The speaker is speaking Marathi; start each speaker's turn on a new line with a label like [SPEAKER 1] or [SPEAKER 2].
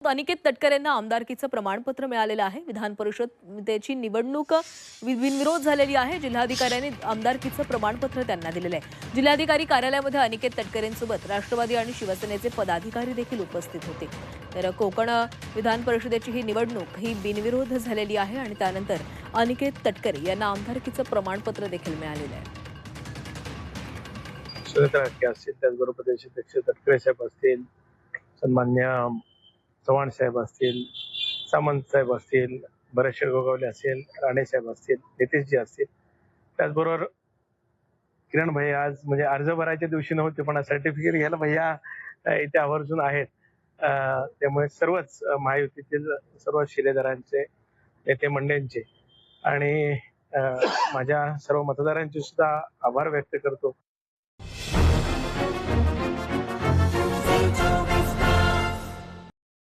[SPEAKER 1] अनिकेत तटकरे यांना आमदारकीचं प्रमाणपत्र मिळालेलं आहे। विधान परिषदेची निवडणूक बिनविरोध झालेली आहे। जिल्हाधिकाऱ्यांनी आमदारकीचं प्रमाणपत्र त्यांना दिलेलं आहे। जिल्हाधिकारी कार्यालयामध्ये अनिकेत तटकरेंसोबत राष्ट्रवादी आणि शिवसेनेचे पदाधिकारी देखील उपस्थित होते। तर कोकण विधान परिषदेची ही निवडणूक ही बिनविरोध झालेली आहे आणि त्यानंतर अनिकेत तटकरे यांना आमदारकीचं प्रमाणपत्र देखील मिळालेलं आहे।
[SPEAKER 2] त्याचबरोबर देशाध्यक्ष तटकरे साहेब असतील, सन्मान्य चव्हाण साहेब असतील, सामंत साहेब असतील, बरेचसे गोगावले असेल, राणे साहेब असतील, नितेशजी असतील, त्याचबरोबर किरण भैया आज म्हणजे अर्ज भरायच्या दिवशी नव्हते पण सर्टिफिकेट घ्यायला भैया इथे आवर्जून आहेत। त्यामुळे सर्वच महायुतीतील सर्व शिलेदारांचे नेते मंडळींचे आणि माझ्या सर्व मतदारांचे सुद्धा आभार व्यक्त करतो।